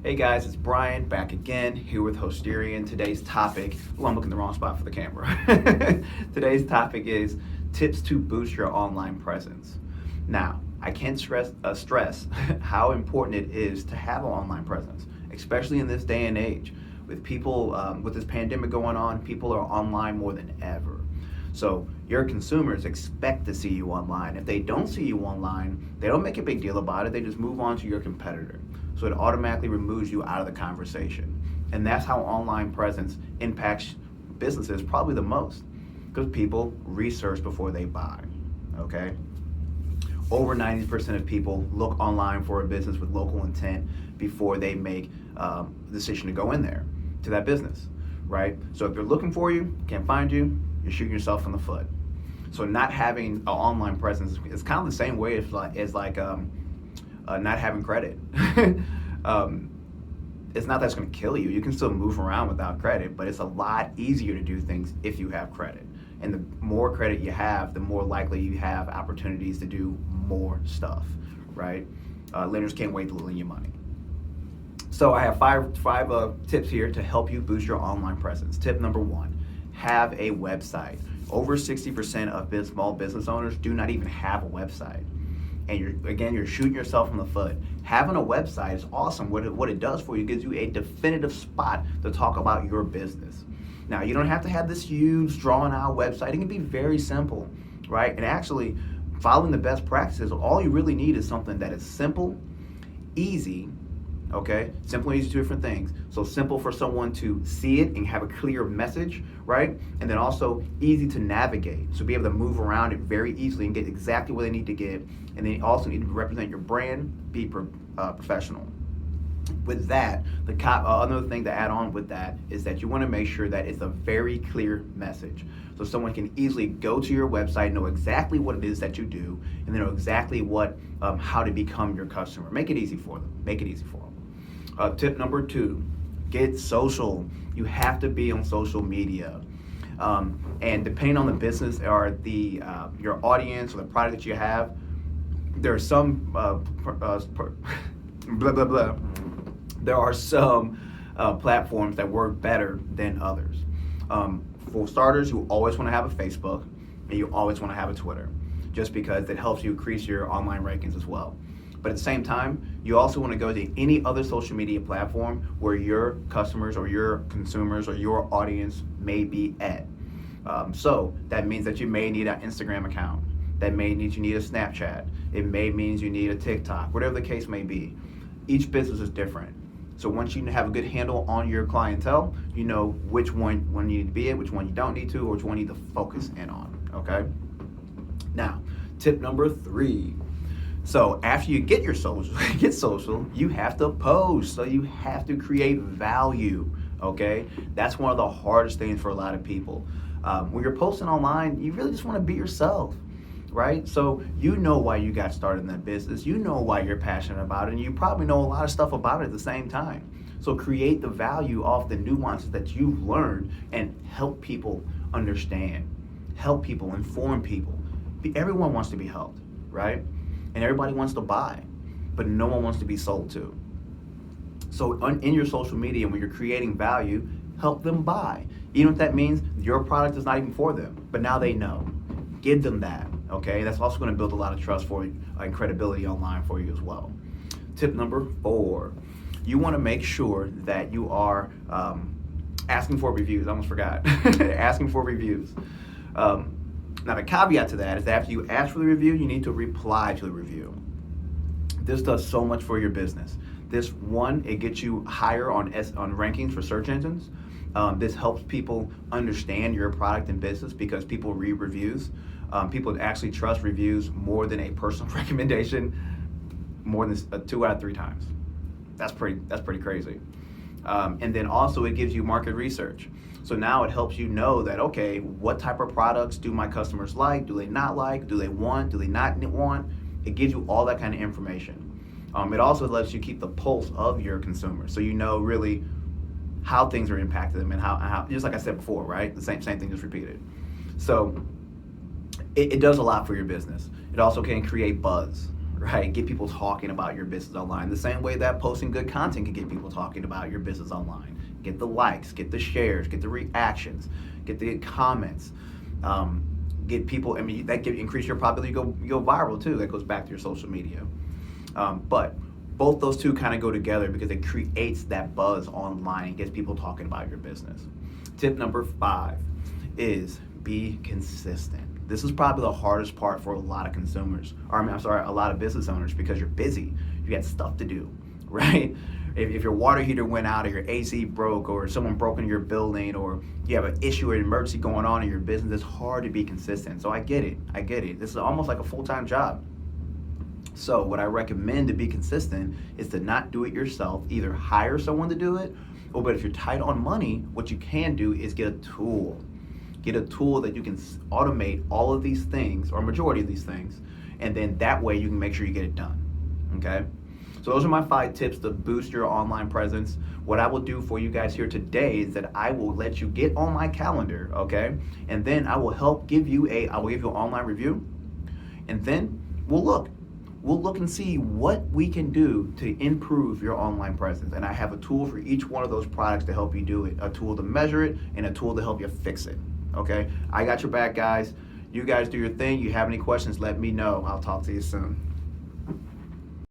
Hey guys, it's Brian back again here with Hostirian. Today's topic, I'm looking in the wrong spot for the camera. Today's topic is tips to boost your online presence. Now, I can't stress how important it is to have an online presence, especially in this day and age. With people, with this pandemic going on, people are online more than ever. So your consumers expect to see you online. If they don't see you online, they don't make a big deal about it. They just move on to your competitor. So it automatically removes you out of the conversation. And that's how online presence impacts businesses probably the most, because people research before they buy, okay? Over 90% of people look online for a business with local intent before they make the decision to go in there to that business, right? So if they're looking for you, can't find you, you're shooting yourself in the foot. So not having an online presence is kind of the same way as not having credit. It's not that it's going to kill you. You can still move around without credit, but it's a lot easier to do things if you have credit. And the more credit you have, the more likely you have opportunities to do more stuff, right? Lenders can't wait to lend you money. So I have five tips here to help you boost your online presence. Tip number one, have a website. Over 60% of small business owners do not even have a website. And you're shooting yourself in the foot. Having a website is awesome. What it does for you, gives you a definitive spot to talk about your business. Now, you don't have to have this huge drawn out website. It can be very simple, right? And actually, following the best practices, all you really need is something that is simple, easy, okay? Simple and easy, two different things. So simple for someone to see it and have a clear message, right? And then also easy to navigate. So be able to move around it very easily and get exactly what they need to get. And then you also need to represent your brand, be professional. With that, another thing to add on with that is that you want to make sure that it's a very clear message. So someone can easily go to your website, know exactly what it is that you do, and then know exactly how to become your customer. Make it easy for them. Make it easy for them. Tip number two, get social. You have to be on social media. And depending on the business or your audience or the product that you have, there are some There are some platforms that work better than others. For starters, you always want to have a Facebook and you always want to have a Twitter, just because it helps you increase your online rankings as well. But at the same time, you also want to go to any other social media platform where your customers or your consumers or your audience may be at. So that means that you may need an Instagram account. That may mean you need a Snapchat. It may mean you need a TikTok, whatever the case may be. Each business is different. So once you have a good handle on your clientele, you know which one you need to be at, which one you don't need to, or which one you need to focus in on, okay? Now, tip number three. So after you get your social, you have to post. So you have to create value, okay? That's one of the hardest things for a lot of people. When you're posting online, you really just want to be yourself, right? So you know why you got started in that business. You know why you're passionate about it, and you probably know a lot of stuff about it at the same time. So create the value off the nuances that you've learned and help people understand, help people, inform people. Everyone wants to be helped, right? And everybody wants to buy, but no one wants to be sold to. So in your social media, when you're creating value, help them buy. Even if that means your product is not even for them, but now they know. Give them that, okay? That's also going to build a lot of trust for you and credibility online for you as well. Tip number four, you want to make sure that you are asking for reviews. I almost forgot. Asking for reviews. Now the caveat to that is that after you ask for the review, you need to reply to the review. This does so much for your business. It gets you higher on rankings for search engines. This helps people understand your product and business because people read reviews. People actually trust reviews more than a personal recommendation, more than 2 out of 3 times. That's pretty crazy. And then also it gives you market research. So now it helps you know that, okay, what type of products do my customers like? Do they not like? Do they want? Do they not want? It gives you all that kind of information. It also lets you keep the pulse of your consumers, so you know really how things are impacting them and how just like I said before, right? The same thing just repeated. So it does a lot for your business. It also can create buzz, right? Get people talking about your business online. The same way that posting good content can get people talking about your business online. Get the likes, get the shares, get the reactions, get the comments. Get people. I mean, that increase your probability. You go viral too. That goes back to your social media. But both those two kind of go together because it creates that buzz online and gets people talking about your business. Tip number 5 is be consistent. This is probably the hardest part for a lot of consumers, or a lot of business owners, because you're busy. You got stuff to do, right? If your water heater went out or your AC broke or someone broke into your building or you have an issue or an emergency going on in your business, it's hard to be consistent. So I get it. This is almost like a full-time job. So what I recommend to be consistent is to not do it yourself. Either hire someone to do it, but if you're tight on money, what you can do is get a tool. Get a tool that you can automate all of these things, or majority of these things, and then that way you can make sure you get it done, okay? So those are my 5 tips to boost your online presence. What I will do for you guys here today is that I will let you get on my calendar, okay? And then I will give you an online review, and then we'll look and see what we can do to improve your online presence. And I have a tool for each one of those products to help you do it, a tool to measure it, and a tool to help you fix it, okay? I got your back, guys. You guys do your thing. You have any questions, let me know. I'll talk to you soon.